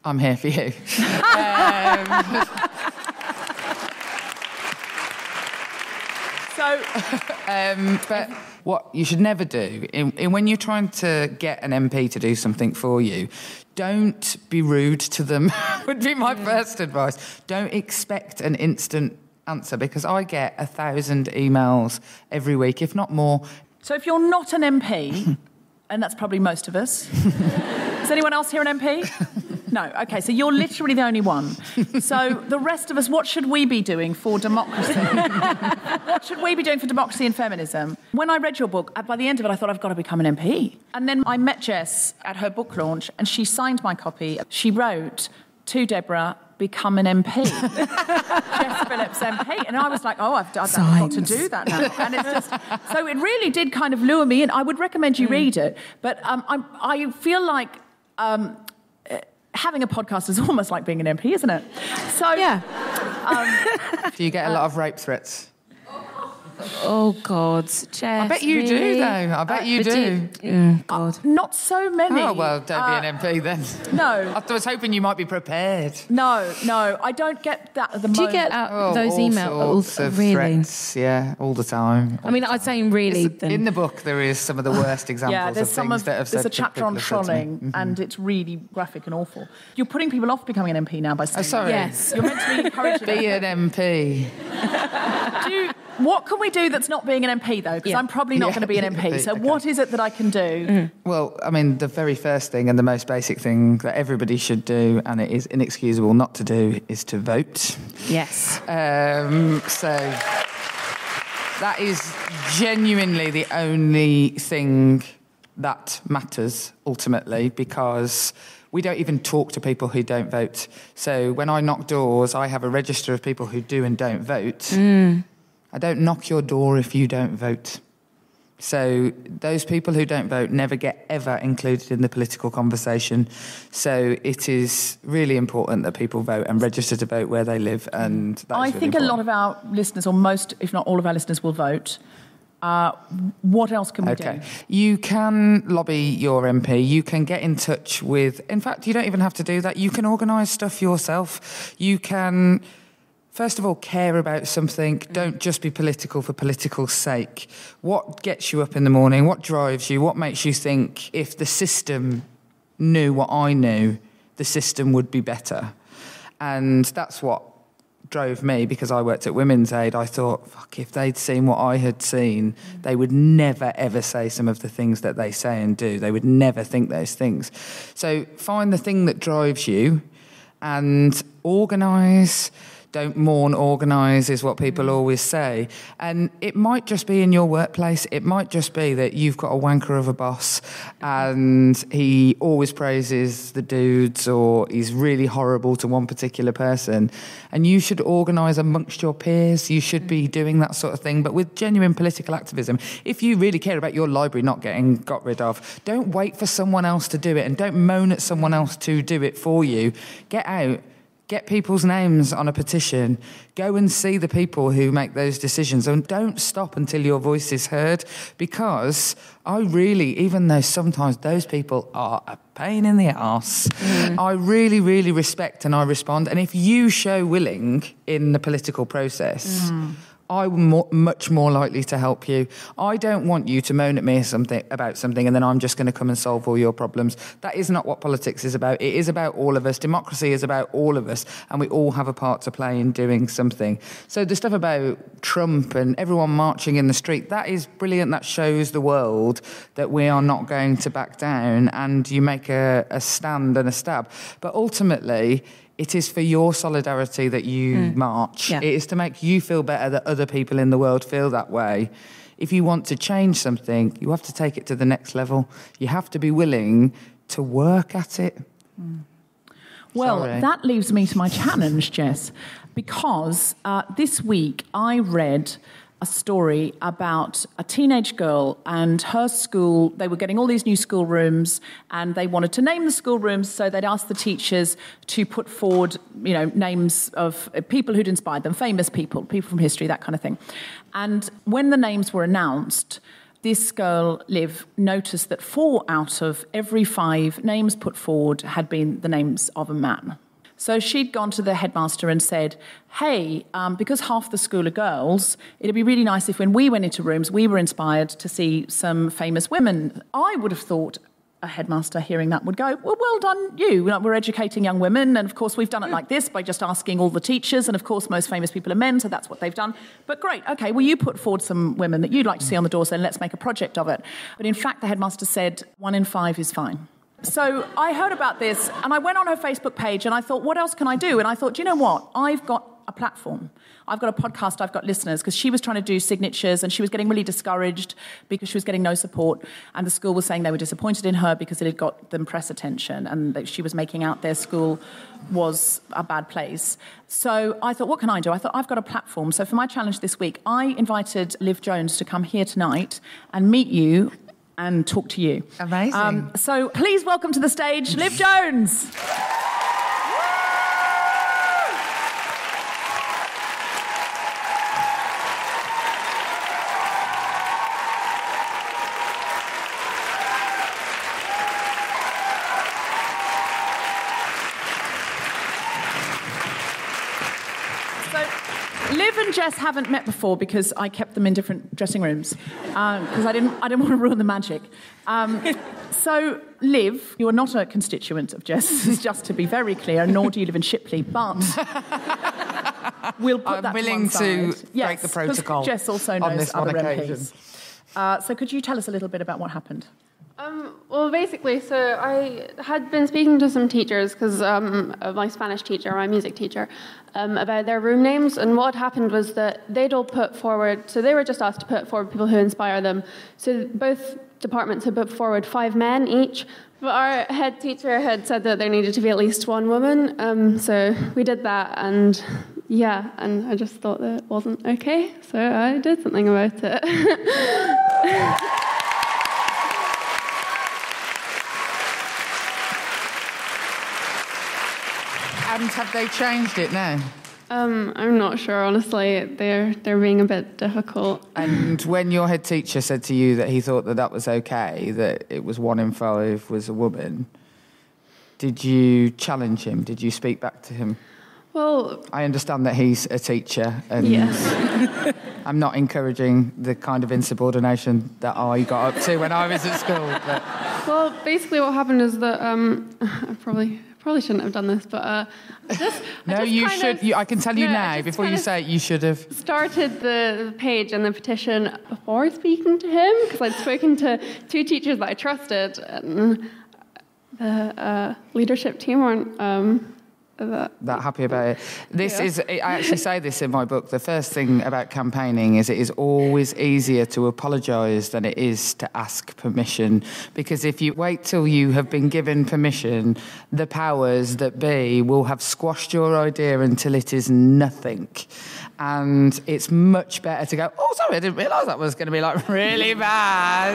Speaker 3: I'm here for you. But what you should never do, when you're trying to get an MP to do something for you, don't be rude to them, would be my first advice. Don't expect an instant answer, because I get 1,000 emails every week, if not more.
Speaker 1: So if you're not an MP, and that's probably most of us, is anyone else here an MP? No, OK, so you're literally the only one. So the rest of us, what should we be doing for democracy? What should we be doing for democracy and feminism? When I read your book, by the end of it, I thought, I've got to become an MP. And then I met Jess at her book launch, and she signed my copy. She wrote, "To Deborah, become an MP." Jess Phillips MP. And I was like, I've got to do that now. And it's just... So it really did kind of lure me in. I would recommend you read it. But I feel like... having a podcast is almost like being an MP, isn't it? So yeah.
Speaker 3: Do you get a lot of rape threats?
Speaker 2: Oh, God, Jess.
Speaker 3: I bet you do, though. I bet you do.
Speaker 2: God.
Speaker 1: Not so many.
Speaker 3: Oh, well, don't be an MP then.
Speaker 1: No.
Speaker 3: I was hoping you might be prepared.
Speaker 1: No, I don't get that at the moment.
Speaker 2: Do you get those emails?
Speaker 3: Of
Speaker 2: really?
Speaker 3: Threats, yeah, all the time.
Speaker 2: I mean, I'd say really...
Speaker 3: In the book, there is some of the worst examples of things that have said...
Speaker 1: There's a chapter on trolling, and it's really graphic and awful. You're putting people off becoming an MP now by saying...
Speaker 3: Oh, sorry.
Speaker 2: Yes.
Speaker 1: You're meant to be encouraging
Speaker 3: Be an MP.
Speaker 1: What can we do that's not being an MP, though? Because I'm probably not going to be an MP. So what is it that I can do?
Speaker 3: Well, I mean, the very first thing and the most basic thing that everybody should do, and it is inexcusable not to do, is to vote.
Speaker 2: Yes.
Speaker 3: So that is genuinely the only thing that matters, ultimately, because... we don't even talk to people who don't vote. So when I knock doors, I have a register of people who do and don't vote. I don't knock your door if you don't vote. So those people who don't vote never get ever included in the political conversation. So it is really important that people vote and register to vote where they live. And that's
Speaker 1: I think a lot of our listeners, or most, if not all of our listeners, will vote. What else can we do?
Speaker 3: You can lobby your MP. You can get in touch with... In fact, you don't even have to do that. You can organise stuff yourself. You can, first of all, care about something. Don't just be political for political's sake. What gets you up in the morning? What drives you? What makes you think, if the system knew what I knew, the system would be better? And that's what drove me, because I worked at Women's Aid, I thought, fuck, if they'd seen what I had seen, they would never, ever say some of the things that they say and do. They would never think those things. So find the thing that drives you and organise. Don't mourn, organise is what people always say. And it might just be in your workplace. It might just be that you've got a wanker of a boss and he always praises the dudes, or he's really horrible to one particular person. And you should organise amongst your peers. You should be doing that sort of thing. But with genuine political activism, if you really care about your library not getting got rid of, don't wait for someone else to do it, and don't moan at someone else to do it for you. Get out. Get people's names on a petition. Go and see the people who make those decisions, and don't stop until your voice is heard, because I really, even though sometimes those people are a pain in the arse, I really, really respect and I respond. And if you show willing in the political process, I'm much more likely to help you. I don't want you to moan at me about something and then I'm just going to come and solve all your problems. That is not what politics is about. It is about all of us. Democracy is about all of us, and we all have a part to play in doing something. So the stuff about Trump and everyone marching in the street, that is brilliant. That shows the world that we are not going to back down, and you make a stand and a stab. But ultimately, it is for your solidarity that you march. Yeah. It is to make you feel better that other people in the world feel that way. If you want to change something, you have to take it to the next level. You have to be willing to work at it.
Speaker 1: Well, that leaves me to my challenge, Jess, because this week I read a story about a teenage girl and her school. They were getting all these new schoolrooms, and they wanted to name the schoolrooms, so they'd asked the teachers to put forward, names of people who'd inspired them, famous people from history, that kind of thing. And when the names were announced, this girl, Liv, noticed that 4 out of every 5 names put forward had been the names of a man. So she'd gone to the headmaster and said, hey, because half the school are girls, it'd be really nice if when we went into rooms, we were inspired to see some famous women. I would have thought a headmaster hearing that would go, well done you. We're educating young women, and of course we've done it like this by just asking all the teachers, and of course most famous people are men, so that's what they've done. But great, okay, well you put forward some women that you'd like to see on the doors, then let's make a project of it. But in fact, the headmaster said 1 in 5 is fine. So I heard about this, and I went on her Facebook page, and I thought, what else can I do? And I thought, do you know what? I've got a platform. I've got a podcast, I've got listeners, because she was trying to do signatures, and she was getting really discouraged because she was getting no support, and the school was saying they were disappointed in her because it had got them press attention, and that she was making out their school was a bad place. So I thought, what can I do? I thought, I've got a platform. So for my challenge this week, I invited Liv Jones to come here tonight and meet you and talk to you.
Speaker 3: Amazing.
Speaker 1: So please welcome to the stage, Liv Jones. Liv and Jess haven't met before because I kept them in different dressing rooms because I didn't want to ruin the magic. So, Liv, you are not a constituent of Jess, just to be very clear, nor do you live in Shipley, but we'll put that to one side.
Speaker 3: I'm willing to break the protocol.
Speaker 1: Jess also knows other MPs. So could you tell us a little bit about what happened?
Speaker 4: Well, basically, so I had been speaking to some teachers, because my Spanish teacher, my music teacher, about their room names, and what happened was that they'd all put forward, so they were just asked to put forward people who inspire them. So both departments had put forward 5 men each, but our head teacher had said that there needed to be at least 1 woman, so we did that, and yeah, and I just thought that it wasn't okay, so I did something about it.
Speaker 3: And have they changed it now?
Speaker 4: I'm not sure, honestly. They're being a bit difficult.
Speaker 3: And when your head teacher said to you that he thought that was okay, that it was 1 in 5 was a woman, did you challenge him? Did you speak back to him?
Speaker 4: Well,
Speaker 3: I understand that he's a teacher, and
Speaker 4: yes.
Speaker 3: I'm not encouraging the kind of insubordination that I got up to when I was at school. But.
Speaker 4: Well, basically what happened is that I probably probably shouldn't have done this, but
Speaker 3: no, you should. I can tell you now, before you say it, you should have
Speaker 4: started the page and the petition before speaking to him, because I'd spoken to 2 teachers that I trusted, and the leadership team weren't
Speaker 3: that happy about it. This is, I actually say this in my book, the first thing about campaigning is it is always easier to apologise than it is to ask permission, because if you wait till you have been given permission, the powers that be will have squashed your idea until it is nothing. And it's much better to go, oh, sorry, I didn't realise that was going to be like really bad.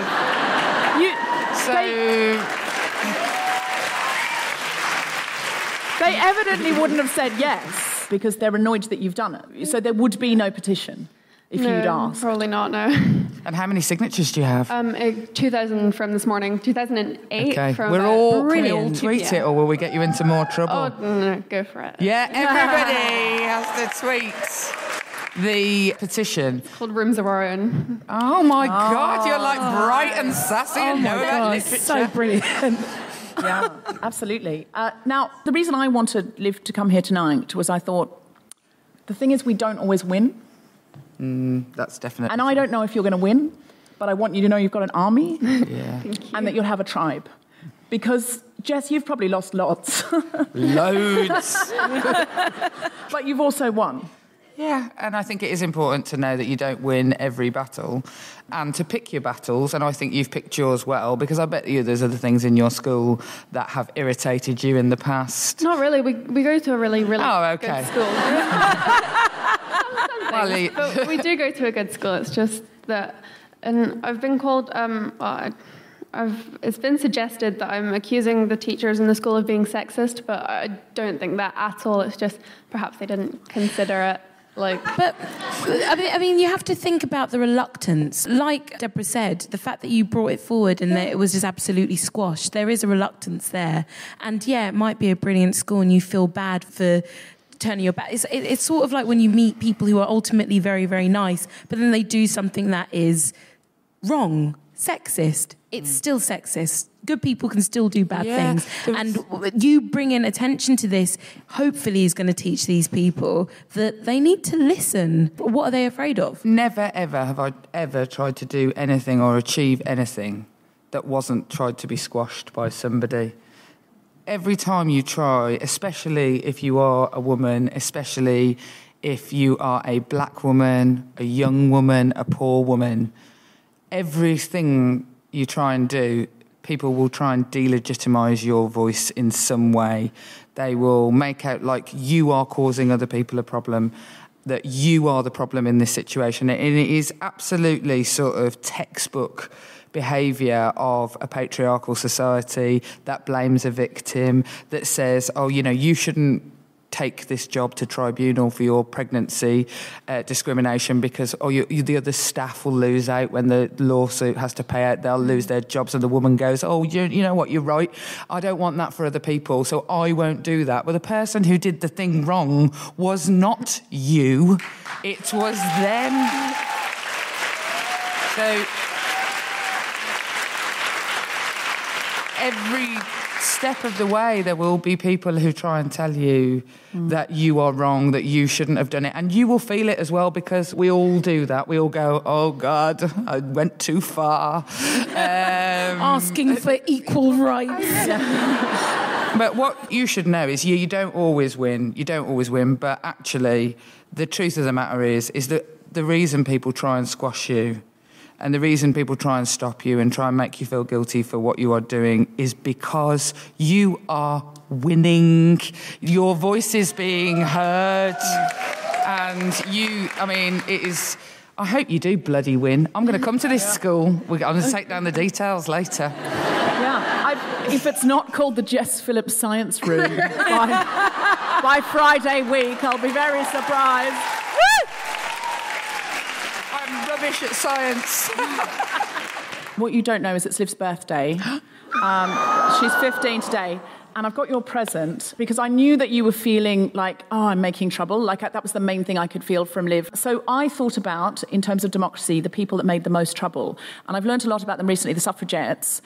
Speaker 1: They evidently wouldn't have said yes because they're annoyed that you've done it. So there would be no petition if you'd asked.
Speaker 4: Probably not, no.
Speaker 3: And how many signatures do you have?
Speaker 4: 2,000 from this morning, 2008
Speaker 3: okay.
Speaker 4: from...
Speaker 3: Can we all tweet it, or will we get you into more trouble?
Speaker 4: Oh, no, go for it.
Speaker 3: Yeah, everybody has to tweet the petition.
Speaker 4: It's called Rooms of Our Own.
Speaker 3: Oh, my God, you're like bright and sassy and know about literature.
Speaker 2: So brilliant.
Speaker 1: Yeah, absolutely. Now, the reason I wanted Liv to come here tonight was I thought, the thing is we don't always win.
Speaker 3: That's definitely.
Speaker 1: And I don't know if you're going to win, but I want you to know you've got an army and that you'll have a tribe. Because, Jess, you've probably lost lots.
Speaker 3: Loads.
Speaker 1: But you've also won.
Speaker 3: Yeah, and I think it is important to know that you don't win every battle and to pick your battles, and I think you've picked yours well, because I bet you there's other things in your school that have irritated you in the past.
Speaker 4: Not really. We go to a really, really good school. But we do go to a good school. It's just that... And I've been called... it's been suggested that I'm accusing the teachers in the school of being sexist, but I don't think that at all. It's just perhaps they didn't consider it.
Speaker 2: But I mean, you have to think about the reluctance. Like Deborah said, the fact that you brought it forward and that it was just absolutely squashed, there is a reluctance there. And yeah, it might be a brilliant school and you feel bad for turning your back. It's sort of like when you meet people who are ultimately very, very nice, but then they do something that is wrong, sexist. It's still sexist. Good people can still do bad things. And you bringing attention to this, hopefully, is going to teach these people that they need to listen. What are they afraid of?
Speaker 3: Never, ever have I ever tried to do anything or achieve anything that wasn't tried to be squashed by somebody. Every time you try, especially if you are a woman, especially if you are a black woman, a young woman, a poor woman, everything you try and do, people will try and delegitimise your voice in some way. They will make out like you are causing other people a problem, that you are the problem in this situation. And it is absolutely sort of textbook behaviour of a patriarchal society that blames a victim, that says, oh, you know, you shouldn't take this job to tribunal for your pregnancy discrimination because the other staff will lose out when the lawsuit has to pay out. They'll lose their jobs and the woman goes, oh, you know what, you're right. I don't want that for other people, so I won't do that. But the person who did the thing wrong was not you. It was them. So every step of the way there will be people who try and tell you that you are wrong, that you shouldn't have done it, and you will feel it as well, because we all do that. We all go, oh God, I went too far.
Speaker 2: Asking for equal rights.
Speaker 3: But what you should know is you don't always win. You don't always win, but actually the truth of the matter is that the reason people try and squash you and the reason people try and stop you and try and make you feel guilty for what you are doing is because you are winning. Your voice is being heard. And it is... I hope you do bloody win. I'm going to come to this school. I'm going to take down the details later.
Speaker 1: Yeah, if it's not called the Jess Phillips Science Room by Friday week, I'll be very surprised.
Speaker 3: Rubbish at science.
Speaker 1: What you don't know is it's Liv's birthday. She's 15 today. And I've got your present because I knew that you were feeling like, oh, I'm making trouble. Like, that was the main thing I could feel from Liv. So I thought about, in terms of democracy, the people that made the most trouble. And I've learned a lot about them recently, the Suffragettes.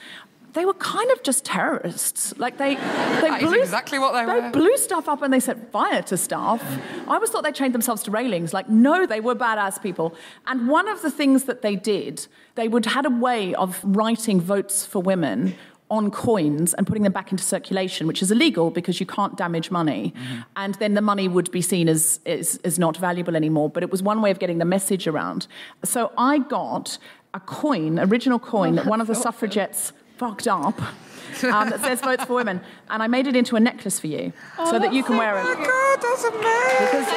Speaker 1: they were kind of just terrorists. Like they
Speaker 3: That is exactly what they were.
Speaker 1: They blew stuff up and they set fire to stuff. I always thought they chained themselves to railings. Like, no, they were badass people. And one of the things that they did, they had a way of writing votes for women on coins and putting them back into circulation, which is illegal because you can't damage money. Mm-hmm. And then the money would be seen as not valuable anymore. But it was one way of getting the message around. So I got a original coin that one of the suffragettes fucked up that says votes for women. And I made it into a necklace for you so that you can wear it.
Speaker 3: Oh, my God, that's amazing.
Speaker 1: Because,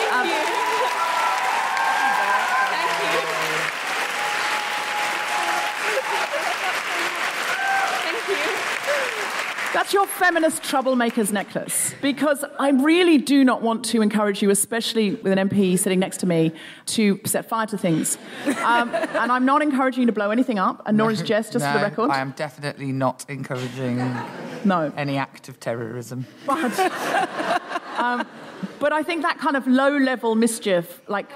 Speaker 4: Thank you.
Speaker 1: That's your feminist troublemaker's necklace. Because I really do not want to encourage you, especially with an MP sitting next to me, to set fire to things. And I'm not encouraging you to blow anything up, and nor is Jess, just for the record.
Speaker 3: I am definitely not encouraging any act of terrorism.
Speaker 1: But I think that kind of low-level mischief, like,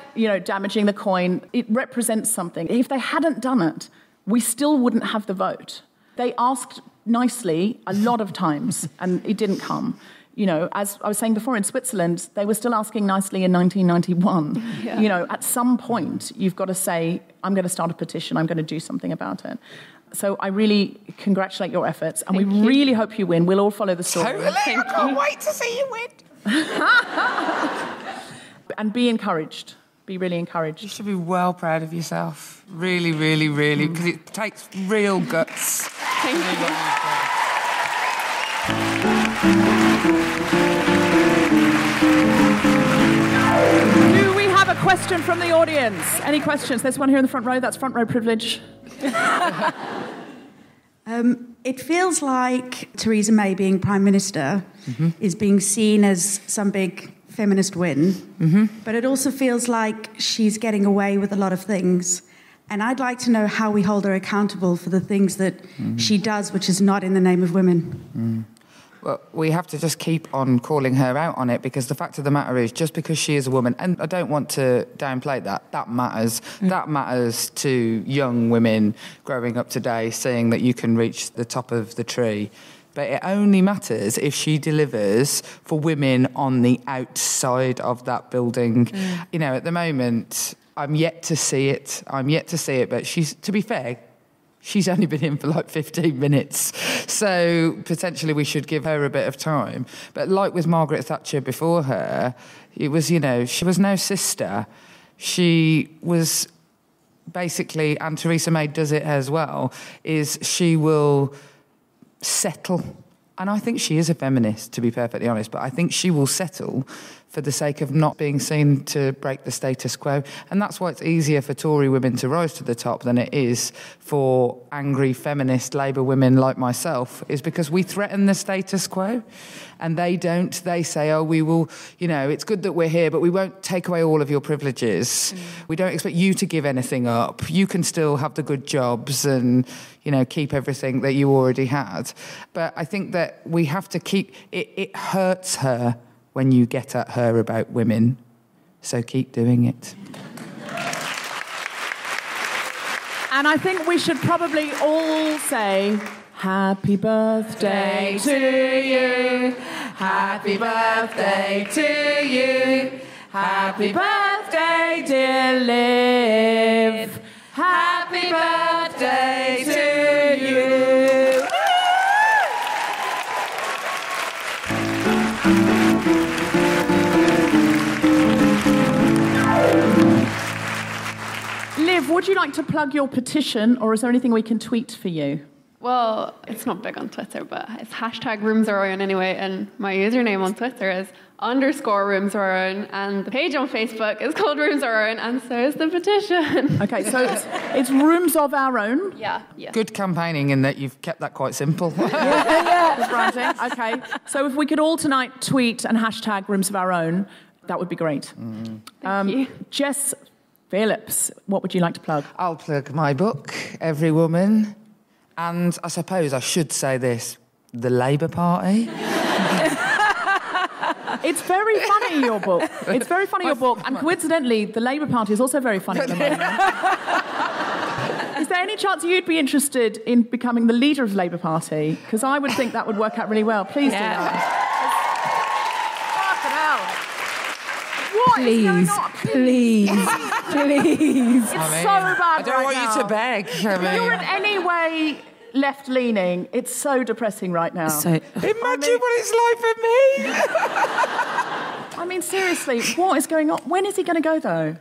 Speaker 1: damaging the coin, it represents something. If they hadn't done it, we still wouldn't have the vote. They asked nicely a lot of times, and it didn't come. As I was saying before, in Switzerland, they were still asking nicely in 1991. Yeah. At some point, you've got to say, I'm going to start a petition, I'm going to do something about it. So I really congratulate your efforts, and we really hope you win. We'll all follow the story.
Speaker 3: Totally, I can't wait to see you win.
Speaker 1: And be encouraged. Be really encouraged.
Speaker 3: You should be well proud of yourself. Really, really, really, because it takes real guts.
Speaker 4: Thank you.
Speaker 1: Do we have a question from the audience? Any questions? There's one here in the front row. That's front row privilege.
Speaker 5: It feels like Theresa May being Prime Minister is being seen as some big feminist win, but it also feels like she's getting away with a lot of things. And I'd like to know how we hold her accountable for the things that she does, which is not in the name of women.
Speaker 3: Well, we have to just keep on calling her out on it, because the fact of the matter is, just because she is a woman, and I don't want to downplay that matters. That matters to young women growing up today, seeing that you can reach the top of the tree. But it only matters if she delivers for women on the outside of that building. At the moment, I'm yet to see it. But to be fair, she's only been in for like 15 minutes. So potentially we should give her a bit of time. But like with Margaret Thatcher before her, it was, she was no sister. She was basically, and Theresa May does it as well, is she will settle. And I think she is a feminist, to be perfectly honest, but I think she will settle for the sake of not being seen to break the status quo. And that's why it's easier for Tory women to rise to the top than it is for angry feminist Labour women like myself, is because we threaten the status quo. And they don't. They say, oh, we will, it's good that we're here, but we won't take away all of your privileges. We don't expect you to give anything up. You can still have the good jobs and, keep everything that you already had. But I think that we have to keep... It hurts her when you get at her about women. So keep doing it.
Speaker 1: And I think we should probably all say... Happy birthday to you. Happy birthday to you. Happy birthday, dear Liv. Happy birthday to you. Liv, would you like to plug your petition, or is there anything we can tweet for you?
Speaker 4: Well, it's not big on Twitter, but it's #RoomsOurOwn anyway, and my username on Twitter is _RoomsOurOwn, and the page on Facebook is called Rooms of Our Own, and so is the petition.
Speaker 1: Okay, so it's Rooms of Our Own?
Speaker 4: Yeah.
Speaker 3: Good campaigning in that you've kept that quite simple.
Speaker 1: Yeah. Branding. Okay, so if we could all tonight tweet and #Rooms of Our Own, that would be great.
Speaker 4: Thank you.
Speaker 1: Jess Phillips, what would you like to plug?
Speaker 3: I'll plug my book, Every Woman. And I suppose I should say this, the Labour Party.
Speaker 1: It's very funny, your book. It's very funny, your book. And coincidentally, the Labour Party is also very funny at the moment. Is there any chance you'd be interested in becoming the leader of the Labour Party? Because I would think that would work out really well. Please do that. What is going on?
Speaker 2: Please.
Speaker 1: It's so bad
Speaker 3: I don't want you to beg.
Speaker 1: If you're in any way left-leaning, it's so depressing right now.
Speaker 3: Imagine what it's like for me.
Speaker 1: I mean, seriously, what is going on? When is he going to go, though?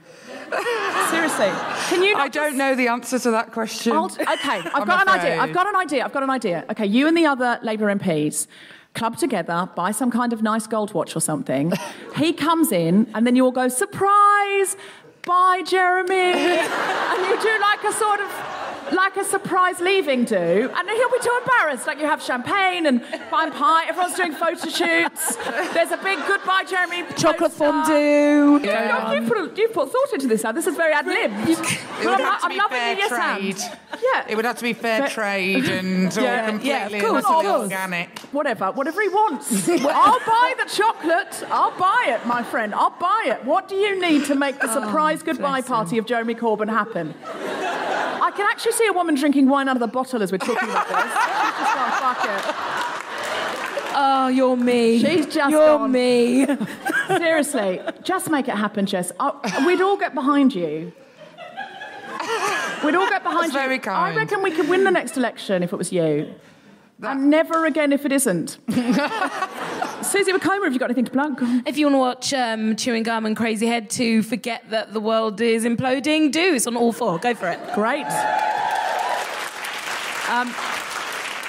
Speaker 1: Seriously. Can you?
Speaker 3: I don't know the answer to that question.
Speaker 1: Okay, I've got an idea. Okay, you and the other Labour MPs club together, buy some kind of nice gold watch or something. He comes in, and then you all go, surprise, bye, Jeremy. And you do like a surprise leaving do, and he'll be too embarrassed. Like, you have champagne and buy pie, everyone's doing photo shoots. There's a big goodbye, Jeremy.
Speaker 2: Chocolate fondue.
Speaker 1: Yeah. You've put thought into this now. This is very ad-lib.
Speaker 3: It would have to be fair trade.
Speaker 1: Yeah.
Speaker 3: It would have to be fair trade and all completely organic.
Speaker 1: Whatever he wants. I'll buy the chocolate. I'll buy it, my friend. I'll buy it. What do you need to make the surprise goodbye party of Jeremy Corbyn happen? I can actually see a woman drinking wine out of the bottle as we're talking about this. She's just gone, fuck it.
Speaker 2: Oh, you're me.
Speaker 1: She's just
Speaker 2: You're
Speaker 1: gone.
Speaker 2: me.
Speaker 1: Seriously, just make it happen, Jess. We'd all get behind you. We'd all get behind you.
Speaker 3: That's very kind.
Speaker 1: I reckon we could win the next election if it was you. And never again if it isn't. Susie Wokoma, have you got anything to plug?
Speaker 2: If you want to watch Chewing Gum and Crazy Head to forget that the world is imploding, do. It's on All 4. Go for it.
Speaker 1: Great.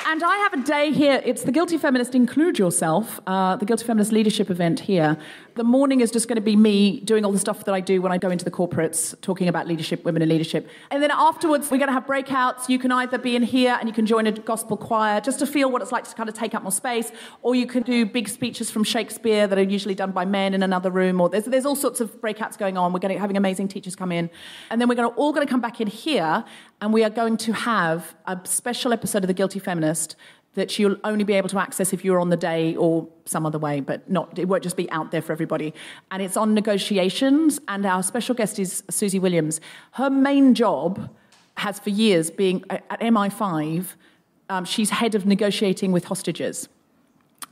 Speaker 1: And I have a day here. It's the Guilty Feminist Include Yourself, the Guilty Feminist Leadership event here. The morning is just going to be me doing all the stuff that I do when I go into the corporates, talking about leadership, women in leadership. And then afterwards, we're going to have breakouts. You can either be in here and you can join a gospel choir just to feel what it's like to kind of take up more space, or you can do big speeches from Shakespeare that are usually done by men in another room, or there's all sorts of breakouts going on. We're going to having amazing teachers come in. And then we're all going to come back in here, and we are going to have a special episode of The Guilty Feminist that you'll only be able to access if you're on the day or some other way, but it won't just be out there for everybody. And it's on negotiations, and our special guest is Susie Williams. Her main job has for years being at MI5, she's head of negotiating with hostages.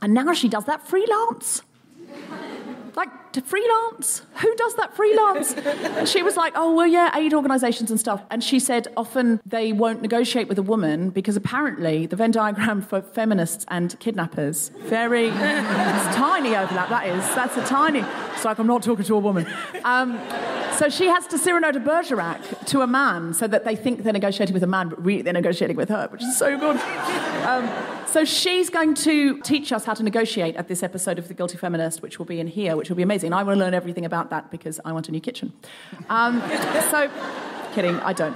Speaker 1: And now she does that freelance. Like, to freelance? Who does that freelance? And she was like, oh, well, yeah, aid organisations and stuff. And she said often they won't negotiate with a woman because apparently the Venn diagram for feminists and kidnappers, it's tiny overlap, that's a tiny... It's like, I'm not talking to a woman. So she has to Cyrano de Bergerac to a man so that they think they're negotiating with a man, but really they're negotiating with her, which is so good. So she's going to teach us how to negotiate at this episode of The Guilty Feminist, which will be in here, which will be amazing. I want to learn everything about that because I want a new kitchen. So, kidding, I don't.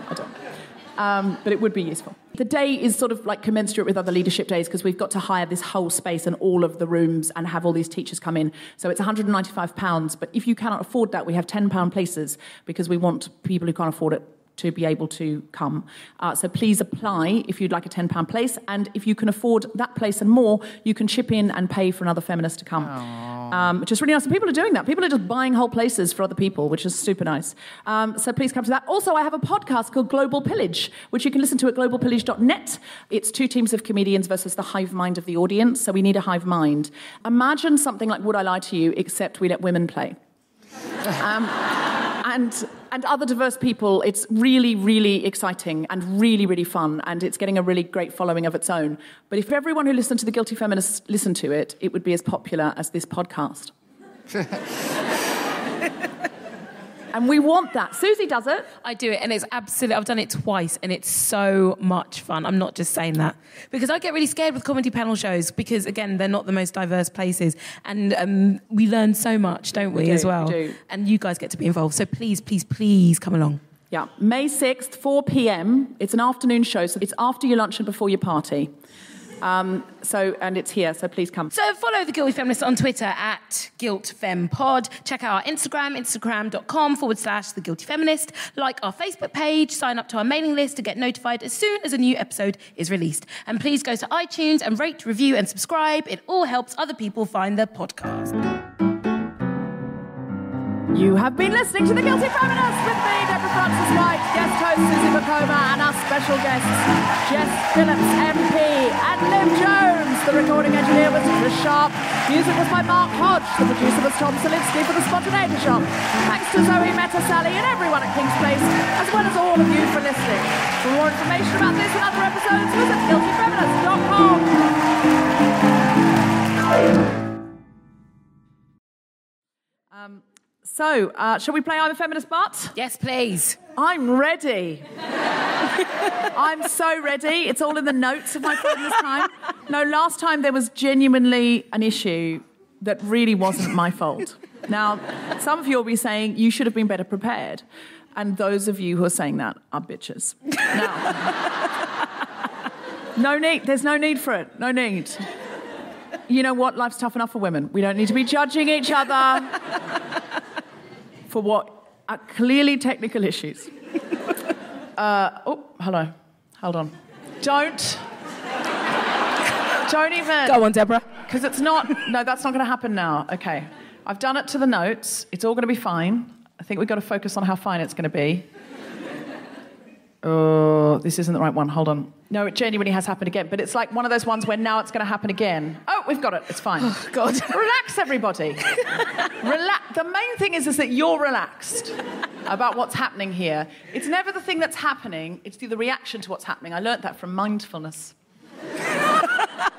Speaker 1: But it would be useful. The day is sort of like commensurate with other leadership days because we've got to hire this whole space and all of the rooms and have all these teachers come in. So it's £195. But if you cannot afford that, we have £10 places because we want people who can't afford it to be able to come. So please apply if you'd like a £10 place. And if you can afford that place and more, you can chip in and pay for another feminist to come. Which is really nice. And people are doing that. People are just buying whole places for other people, which is super nice. So please come to that. Also, I have a podcast called Global Pillage, which you can listen to at globalpillage.net. It's 2 teams of comedians versus the hive mind of the audience. So we need a hive mind. Imagine something like Would I Lie to You, except we let women play. And other diverse people. It's really, really exciting and really, really fun, and it's getting a really great following of its own. But if everyone who listened to The Guilty Feminist listened to it, it would be as popular as this podcast. And we want that. Susie does it.
Speaker 2: I do it, and it's absolutely... I've done it twice, and it's so much fun. I'm not just saying that. Because I get really scared with comedy panel shows because, again, they're not the most diverse places. And we learn so much, don't we, as well?
Speaker 1: We do. And
Speaker 2: you guys get to be involved. So please, please, please come along.
Speaker 1: Yeah. May 6th, 4 p.m. It's an afternoon show, so it's after your lunch and before your party. And it's here, so please come.
Speaker 2: So follow The Guilty Feminist on Twitter at GuiltFemPod. Check out our Instagram, instagram.com/The Guilty Feminist. Like our Facebook page, sign up to our mailing list to get notified as soon as a new episode is released. And please go to iTunes and rate, review and subscribe. It all helps other people find the podcast.
Speaker 1: You have been listening to The Guilty Feminist with me, Deborah Frances-White, guest host Susan Wokoma, and our special guests, Jess Phillips MP and Liv Jones. The recording engineer was Chris Sharp. Music was by Mark Hodge. The producer was Tom Salinsky for the Spontaneity Shop. Thanks to Zoe Meta Sally and everyone at King's Place, as well as all of you for listening. For more information about this and other episodes, visit guiltyfeminist.com. So, shall we play I'm a Feminist But?
Speaker 2: Yes, please.
Speaker 1: I'm ready. I'm so ready. It's all in the notes of my phone this time. No, last time there was genuinely an issue that really wasn't my fault. Now, some of you will be saying you should have been better prepared. And those of you who are saying that are bitches. Now, no need. There's no need for it. No need. You know what? Life's tough enough for women. We don't need to be judging each other for what are clearly technical issues. Hello. Hold on. Don't even...
Speaker 2: Go on, Deborah.
Speaker 1: Because it's not... No, that's not going to happen now. Okay. I've done it to the notes. It's all going to be fine. I think we've got to focus on how fine it's going to be. Oh, this isn't the right one. Hold on. No, it genuinely has happened again. But it's like one of those ones where now it's going to happen again. Oh, we've got it. It's fine.
Speaker 2: Oh, God.
Speaker 1: Relax, everybody. Relax. The main thing is that you're relaxed about what's happening here. It's never the thing that's happening. It's the reaction to what's happening. I learnt that from mindfulness.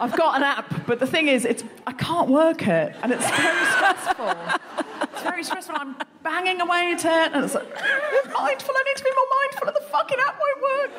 Speaker 1: I've got an app, but the thing is, I can't work it, and it's very stressful. It's very stressful. I'm banging away at it, and it's like, I'm mindful. I need to be more mindful, and the fucking app won't work.